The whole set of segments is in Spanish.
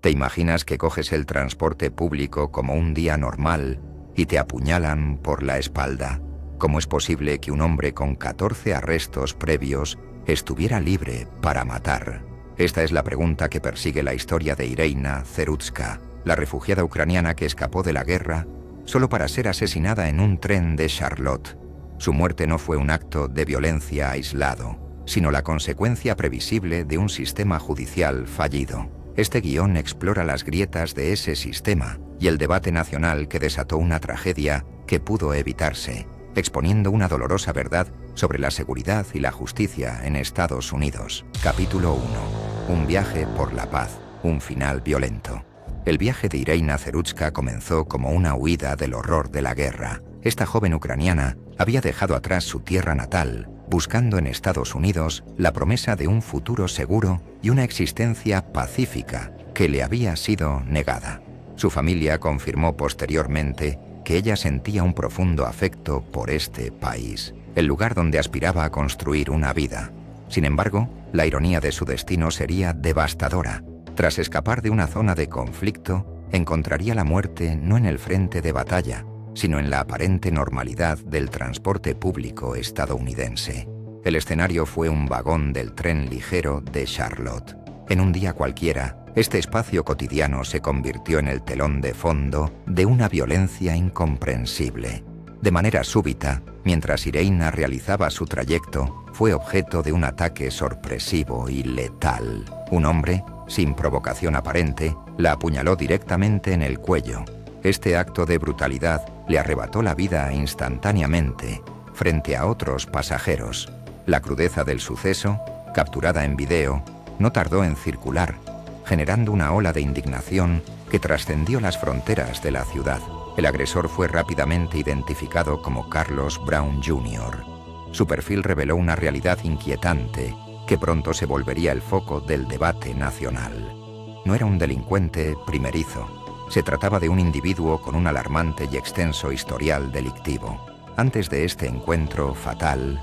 ¿Te imaginas que coges el transporte público como un día normal y te apuñalan por la espalda? ¿Cómo es posible que un hombre con 14 arrestos previos estuviera libre para matar? Esta es la pregunta que persigue la historia de Ireina Zerutska, la refugiada ucraniana que escapó de la guerra solo para ser asesinada en un tren de Charlotte. Su muerte no fue un acto de violencia aislado, sino la consecuencia previsible de un sistema judicial fallido. Este guión explora las grietas de ese sistema y el debate nacional que desató una tragedia que pudo evitarse, exponiendo una dolorosa verdad sobre la seguridad y la justicia en Estados Unidos. Capítulo 1. Un viaje por la paz, un final violento. El viaje de Ireina Zerutska comenzó como una huida del horror de la guerra. Esta joven ucraniana había dejado atrás su tierra natal, buscando en Estados Unidos la promesa de un futuro seguro y una existencia pacífica que le había sido negada. Su familia confirmó posteriormente que ella sentía un profundo afecto por este país, el lugar donde aspiraba a construir una vida. Sin embargo, la ironía de su destino sería devastadora. Tras escapar de una zona de conflicto, encontraría la muerte no en el frente de batalla, sino en la aparente normalidad del transporte público estadounidense. El escenario fue un vagón del tren ligero de Charlotte. En un día cualquiera, este espacio cotidiano se convirtió en el telón de fondo de una violencia incomprensible. De manera súbita, mientras Ireina realizaba su trayecto, fue objeto de un ataque sorpresivo y letal. Un hombre, sin provocación aparente, la apuñaló directamente en el cuello. Este acto de brutalidad le arrebató la vida instantáneamente frente a otros pasajeros. La crudeza del suceso, capturada en video, no tardó en circular, generando una ola de indignación que trascendió las fronteras de la ciudad. El agresor fue rápidamente identificado como Carlos Brown Jr. Su perfil reveló una realidad inquietante que pronto se volvería el foco del debate nacional. No era un delincuente primerizo. Se trataba de un individuo con un alarmante y extenso historial delictivo. Antes de este encuentro fatal,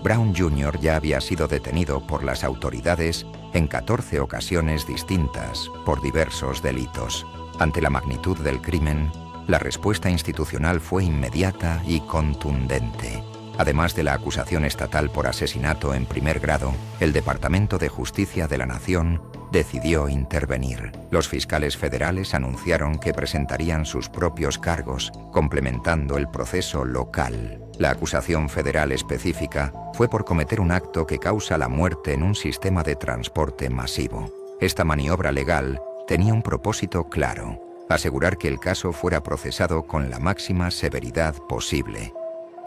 Brown Jr. ya había sido detenido por las autoridades en 14 ocasiones distintas por diversos delitos. Ante la magnitud del crimen, la respuesta institucional fue inmediata y contundente. Además de la acusación estatal por asesinato en primer grado, el Departamento de Justicia de la Nación decidió intervenir. Los fiscales federales anunciaron que presentarían sus propios cargos, complementando el proceso local. La acusación federal específica fue por cometer un acto que causa la muerte en un sistema de transporte masivo. Esta maniobra legal tenía un propósito claro: asegurar que el caso fuera procesado con la máxima severidad posible,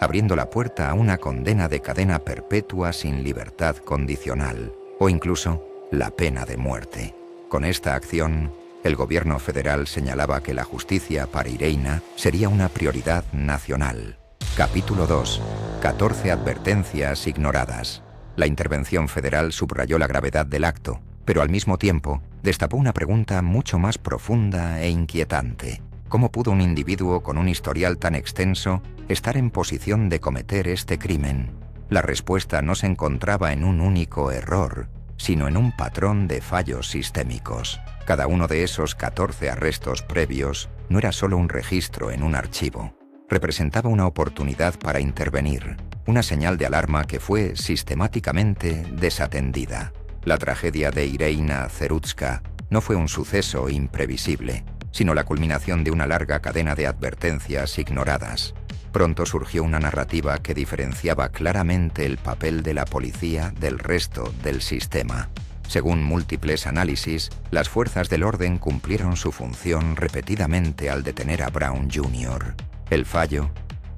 abriendo la puerta a una condena de cadena perpetua sin libertad condicional, o incluso la pena de muerte. Con esta acción, el gobierno federal señalaba que la justicia para Ireina sería una prioridad nacional. Capítulo 2. 14 advertencias ignoradas. La intervención federal subrayó la gravedad del acto, pero al mismo tiempo destapó una pregunta mucho más profunda e inquietante. ¿Cómo pudo un individuo con un historial tan extenso estar en posición de cometer este crimen? La respuesta no se encontraba en un único error, sino en un patrón de fallos sistémicos. Cada uno de esos 14 arrestos previos no era solo un registro en un archivo. Representaba una oportunidad para intervenir, una señal de alarma que fue sistemáticamente desatendida. La tragedia de Ireina Zerutska no fue un suceso imprevisible, sino la culminación de una larga cadena de advertencias ignoradas. Pronto surgió una narrativa que diferenciaba claramente el papel de la policía del resto del sistema. Según múltiples análisis, las fuerzas del orden cumplieron su función repetidamente al detener a Brown Jr. El fallo,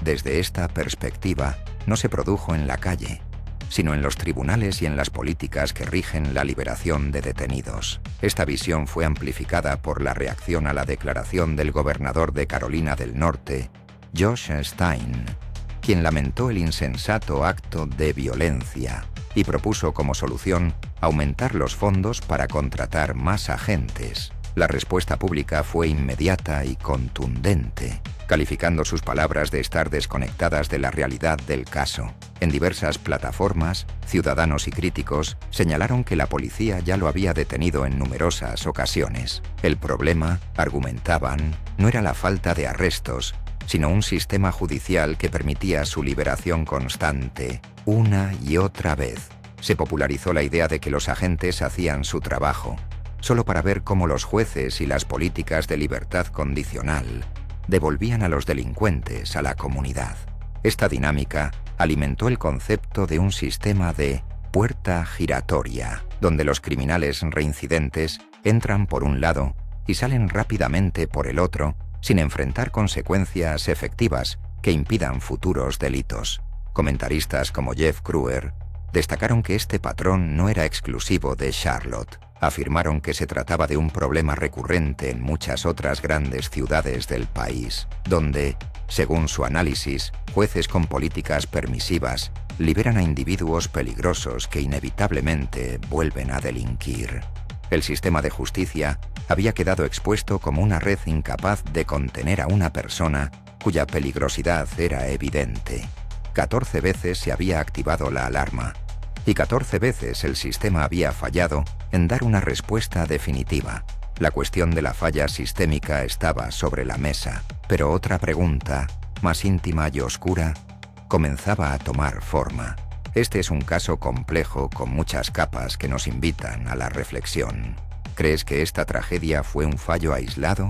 desde esta perspectiva, no se produjo en la calle, sino en los tribunales y en las políticas que rigen la liberación de detenidos. Esta visión fue amplificada por la reacción a la declaración del gobernador de Carolina del Norte, Josh Stein, quien lamentó el insensato acto de violencia y propuso como solución aumentar los fondos para contratar más agentes. La respuesta pública fue inmediata y contundente, calificando sus palabras de estar desconectadas de la realidad del caso. En diversas plataformas, ciudadanos y críticos señalaron que la policía ya lo había detenido en numerosas ocasiones. El problema, argumentaban, no era la falta de arrestos, sino un sistema judicial que permitía su liberación constante, una y otra vez. Se popularizó la idea de que los agentes hacían su trabajo, solo para ver cómo los jueces y las políticas de libertad condicional devolvían a los delincuentes a la comunidad. Esta dinámica alimentó el concepto de un sistema de puerta giratoria, donde los criminales reincidentes entran por un lado y salen rápidamente por el otro, sin enfrentar consecuencias efectivas que impidan futuros delitos. Comentaristas como Jeff Kruger destacaron que este patrón no era exclusivo de Charlotte. Afirmaron que se trataba de un problema recurrente en muchas otras grandes ciudades del país, donde, según su análisis, jueces con políticas permisivas liberan a individuos peligrosos que inevitablemente vuelven a delinquir. El sistema de justicia había quedado expuesto como una red incapaz de contener a una persona cuya peligrosidad era evidente. 14 veces se había activado la alarma, y 14 veces el sistema había fallado en dar una respuesta definitiva. La cuestión de la falla sistémica estaba sobre la mesa, pero otra pregunta, más íntima y oscura, comenzaba a tomar forma. Este es un caso complejo con muchas capas que nos invitan a la reflexión. ¿Crees que esta tragedia fue un fallo aislado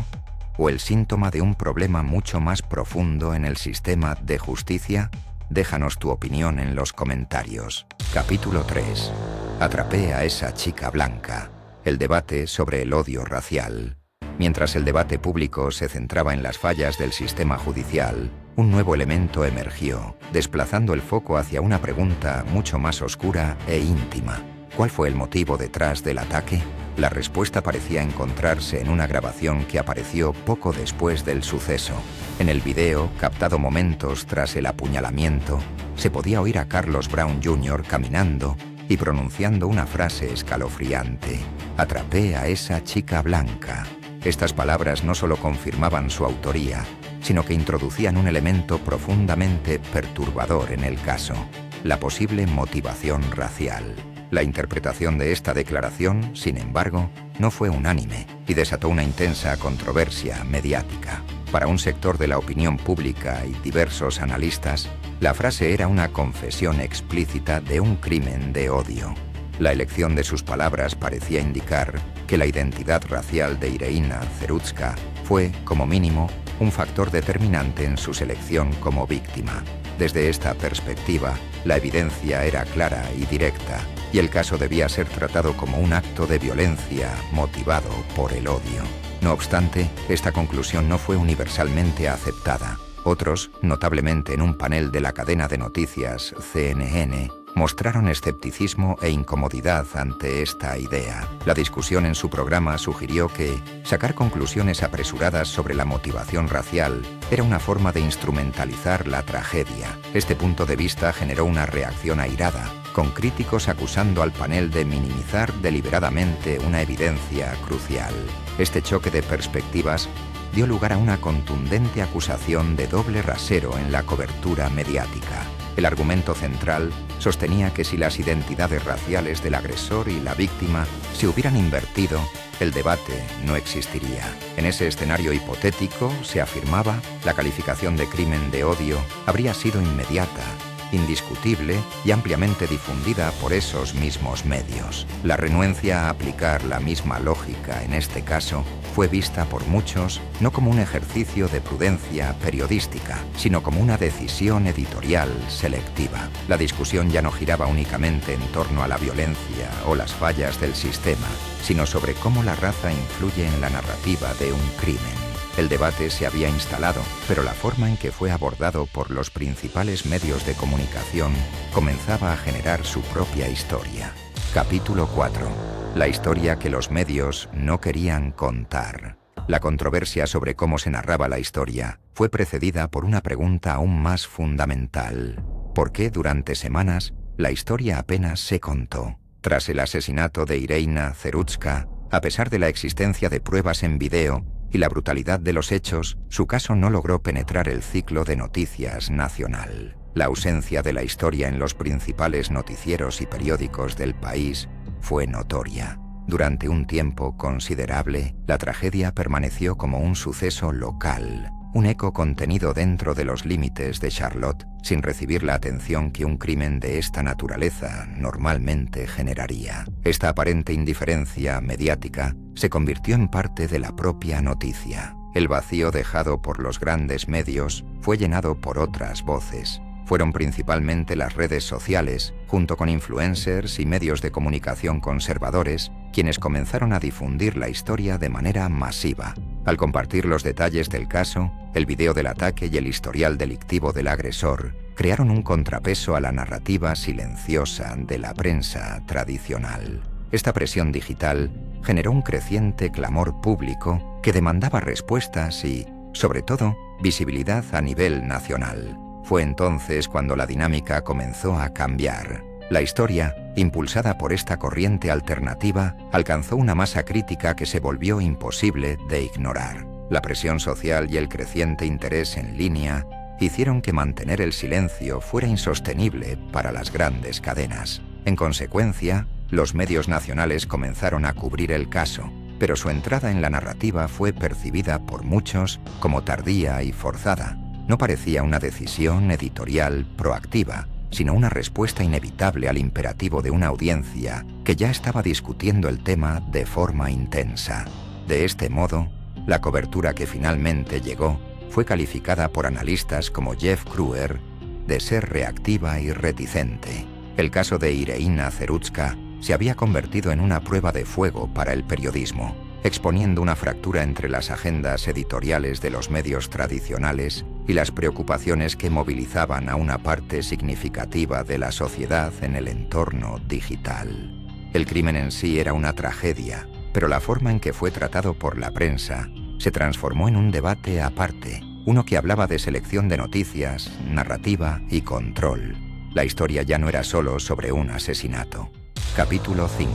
o el síntoma de un problema mucho más profundo en el sistema de justicia? Déjanos tu opinión en los comentarios. Capítulo 3. Atrapé a esa chica blanca. El debate sobre el odio racial. Mientras el debate público se centraba en las fallas del sistema judicial, un nuevo elemento emergió, desplazando el foco hacia una pregunta mucho más oscura e íntima. ¿Cuál fue el motivo detrás del ataque? La respuesta parecía encontrarse en una grabación que apareció poco después del suceso. En el video, captado momentos tras el apuñalamiento, se podía oír a Carlos Brown Jr. caminando y pronunciando una frase escalofriante: «Atrapé a esa chica blanca». Estas palabras no solo confirmaban su autoría, sino que introducían un elemento profundamente perturbador en el caso: la posible motivación racial. La interpretación de esta declaración, sin embargo, no fue unánime y desató una intensa controversia mediática. Para un sector de la opinión pública y diversos analistas, la frase era una confesión explícita de un crimen de odio. La elección de sus palabras parecía indicar que la identidad racial de Irina Verutska fue, como mínimo, un factor determinante en su selección como víctima. Desde esta perspectiva, la evidencia era clara y directa, y el caso debía ser tratado como un acto de violencia motivado por el odio. No obstante, esta conclusión no fue universalmente aceptada. Otros, notablemente en un panel de la cadena de noticias CNN, mostraron escepticismo e incomodidad ante esta idea. La discusión en su programa sugirió que sacar conclusiones apresuradas sobre la motivación racial era una forma de instrumentalizar la tragedia. Este punto de vista generó una reacción airada, con críticos acusando al panel de minimizar deliberadamente una evidencia crucial. Este choque de perspectivas dio lugar a una contundente acusación de doble rasero en la cobertura mediática. El argumento central sostenía que si las identidades raciales del agresor y la víctima se hubieran invertido, el debate no existiría. En ese escenario hipotético, se afirmaba, la calificación de crimen de odio habría sido inmediata, indiscutible y ampliamente difundida por esos mismos medios. La renuencia a aplicar la misma lógica en este caso fue vista por muchos no como un ejercicio de prudencia periodística, sino como una decisión editorial selectiva. La discusión ya no giraba únicamente en torno a la violencia o las fallas del sistema, sino sobre cómo la raza influye en la narrativa de un crimen. El debate se había instalado, pero la forma en que fue abordado por los principales medios de comunicación comenzaba a generar su propia historia. Capítulo 4. La historia que los medios no querían contar. La controversia sobre cómo se narraba la historia fue precedida por una pregunta aún más fundamental: ¿por qué durante semanas la historia apenas se contó? Tras el asesinato de Irina Verutska, a pesar de la existencia de pruebas en video y la brutalidad de los hechos, su caso no logró penetrar el ciclo de noticias nacional. La ausencia de la historia en los principales noticieros y periódicos del país fue notoria. Durante un tiempo considerable, la tragedia permaneció como un suceso local, un eco contenido dentro de los límites de Charlotte, sin recibir la atención que un crimen de esta naturaleza normalmente generaría. Esta aparente indiferencia mediática se convirtió en parte de la propia noticia. El vacío dejado por los grandes medios fue llenado por otras voces. Fueron principalmente las redes sociales, junto con influencers y medios de comunicación conservadores, quienes comenzaron a difundir la historia de manera masiva. Al compartir los detalles del caso, el video del ataque y el historial delictivo del agresor, crearon un contrapeso a la narrativa silenciosa de la prensa tradicional. Esta presión digital generó un creciente clamor público que demandaba respuestas y, sobre todo, visibilidad a nivel nacional. Fue entonces cuando la dinámica comenzó a cambiar. La historia, impulsada por esta corriente alternativa, alcanzó una masa crítica que se volvió imposible de ignorar. La presión social y el creciente interés en línea hicieron que mantener el silencio fuera insostenible para las grandes cadenas. En consecuencia, los medios nacionales comenzaron a cubrir el caso, pero su entrada en la narrativa fue percibida por muchos como tardía y forzada. No parecía una decisión editorial proactiva, sino una respuesta inevitable al imperativo de una audiencia que ya estaba discutiendo el tema de forma intensa. De este modo, la cobertura que finalmente llegó fue calificada por analistas como Jeff Kruer de ser reactiva y reticente. El caso de Irina Verutska se había convertido en una prueba de fuego para el periodismo, exponiendo una fractura entre las agendas editoriales de los medios tradicionales y las preocupaciones que movilizaban a una parte significativa de la sociedad en el entorno digital. El crimen en sí era una tragedia, pero la forma en que fue tratado por la prensa se transformó en un debate aparte, uno que hablaba de selección de noticias, narrativa y control. La historia ya no era solo sobre un asesinato. Capítulo 5.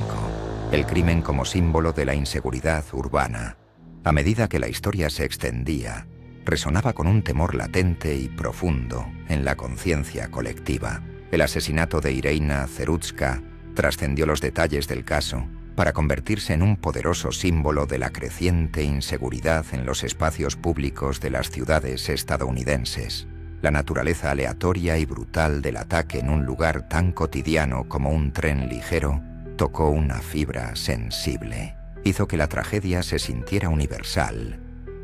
El crimen como símbolo de la inseguridad urbana. A medida que la historia se extendía, resonaba con un temor latente y profundo en la conciencia colectiva. El asesinato de Irina Verutska trascendió los detalles del caso para convertirse en un poderoso símbolo de la creciente inseguridad en los espacios públicos de las ciudades estadounidenses. La naturaleza aleatoria y brutal del ataque en un lugar tan cotidiano como un tren ligero tocó una fibra sensible. Hizo que la tragedia se sintiera universal,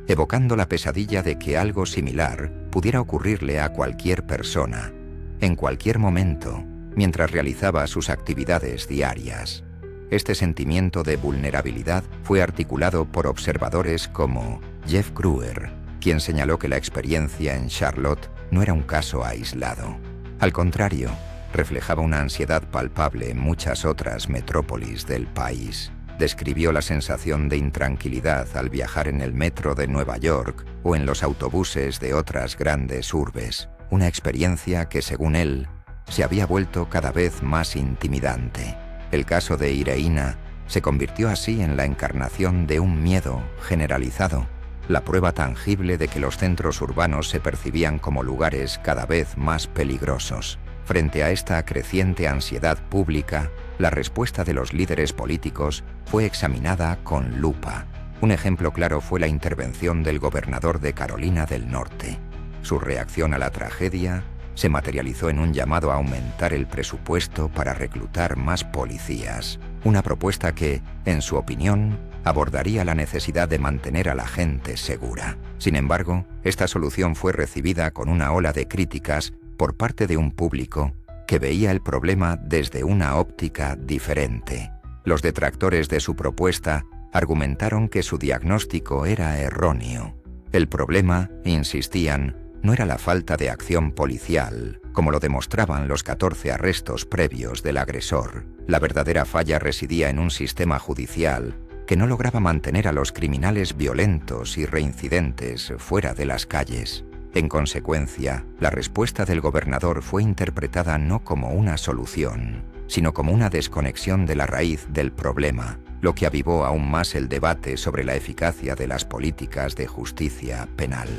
evocando la pesadilla de que algo similar pudiera ocurrirle a cualquier persona, en cualquier momento, mientras realizaba sus actividades diarias. Este sentimiento de vulnerabilidad fue articulado por observadores como Jeff Kruer, quien señaló que la experiencia en Charlotte no era un caso aislado. Al contrario, reflejaba una ansiedad palpable en muchas otras metrópolis del país. Describió la sensación de intranquilidad al viajar en el metro de Nueva York o en los autobuses de otras grandes urbes, una experiencia que, según él, se había vuelto cada vez más intimidante. El caso de Irina se convirtió así en la encarnación de un miedo generalizado, la prueba tangible de que los centros urbanos se percibían como lugares cada vez más peligrosos. Frente a esta creciente ansiedad pública, la respuesta de los líderes políticos fue examinada con lupa. Un ejemplo claro fue la intervención del gobernador de Carolina del Norte. Su reacción a la tragedia se materializó en un llamado a aumentar el presupuesto para reclutar más policías, una propuesta que, en su opinión, abordaría la necesidad de mantener a la gente segura. Sin embargo, esta solución fue recibida con una ola de críticas por parte de un público que veía el problema desde una óptica diferente. Los detractores de su propuesta argumentaron que su diagnóstico era erróneo. El problema, insistían, no era la falta de acción policial, como lo demostraban los 14 arrestos previos del agresor. La verdadera falla residía en un sistema judicial que no lograba mantener a los criminales violentos y reincidentes fuera de las calles. En consecuencia, la respuesta del gobernador fue interpretada no como una solución, sino como una desconexión de la raíz del problema, lo que avivó aún más el debate sobre la eficacia de las políticas de justicia penal.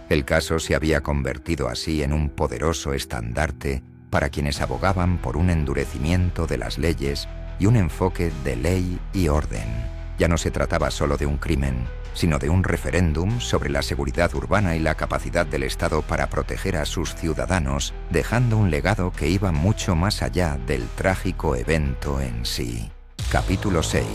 El caso se había convertido así en un poderoso estandarte para quienes abogaban por un endurecimiento de las leyes y un enfoque de ley y orden. Ya no se trataba solo de un crimen, sino de un referéndum sobre la seguridad urbana y la capacidad del Estado para proteger a sus ciudadanos, dejando un legado que iba mucho más allá del trágico evento en sí. Capítulo 6.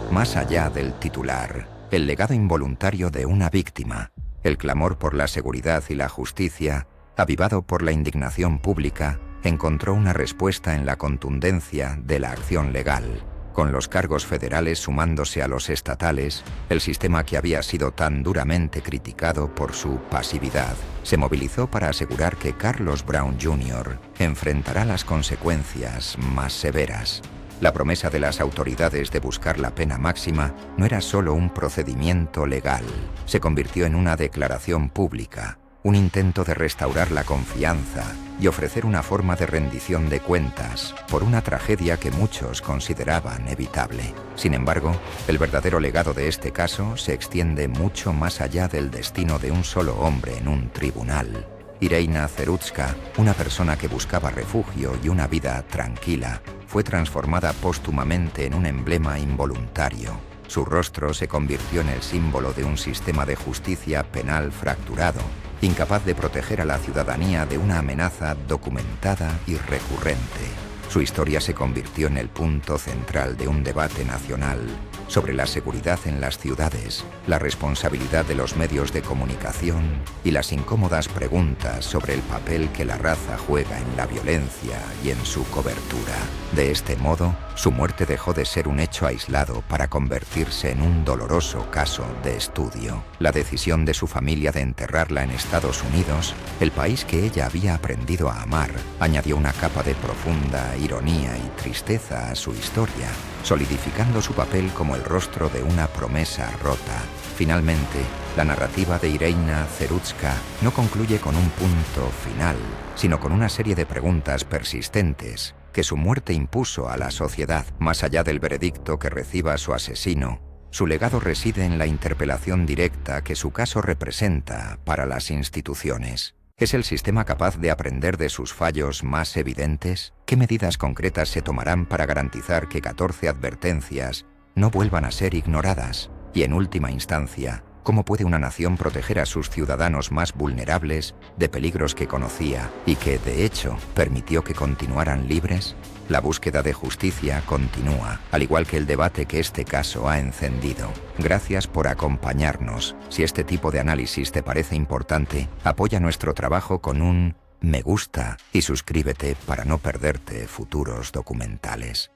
Más allá del titular. El legado involuntario de una víctima. El clamor por la seguridad y la justicia, avivado por la indignación pública, encontró una respuesta en la contundencia de la acción legal. Con los cargos federales sumándose a los estatales, el sistema que había sido tan duramente criticado por su pasividad se movilizó para asegurar que Carlos Brown Jr. enfrentará las consecuencias más severas. La promesa de las autoridades de buscar la pena máxima no era solo un procedimiento legal, se convirtió en una declaración pública, un intento de restaurar la confianza y ofrecer una forma de rendición de cuentas por una tragedia que muchos consideraban evitable. Sin embargo, el verdadero legado de este caso se extiende mucho más allá del destino de un solo hombre en un tribunal. Irina Serutska, una persona que buscaba refugio y una vida tranquila, fue transformada póstumamente en un emblema involuntario. Su rostro se convirtió en el símbolo de un sistema de justicia penal fracturado, incapaz de proteger a la ciudadanía de una amenaza documentada y recurrente. Su historia se convirtió en el punto central de un debate nacional sobre la seguridad en las ciudades, la responsabilidad de los medios de comunicación y las incómodas preguntas sobre el papel que la raza juega en la violencia y en su cobertura. De este modo, su muerte dejó de ser un hecho aislado para convertirse en un doloroso caso de estudio. La decisión de su familia de enterrarla en Estados Unidos, el país que ella había aprendido a amar, añadió una capa de profunda ironía y tristeza a su historia, solidificando su papel como el rostro de una promesa rota. Finalmente, la narrativa de Irina Serutska no concluye con un punto final, sino con una serie de preguntas persistentes que su muerte impuso a la sociedad. Más allá del veredicto que reciba su asesino, su legado reside en la interpelación directa que su caso representa para las instituciones. ¿Es el sistema capaz de aprender de sus fallos más evidentes? ¿Qué medidas concretas se tomarán para garantizar que 14 advertencias no vuelvan a ser ignoradas? Y en última instancia, ¿cómo puede una nación proteger a sus ciudadanos más vulnerables de peligros que conocía y que, de hecho, permitió que continuaran libres? La búsqueda de justicia continúa, al igual que el debate que este caso ha encendido. Gracias por acompañarnos. Si este tipo de análisis te parece importante, apoya nuestro trabajo con un me gusta y suscríbete para no perderte futuros documentales.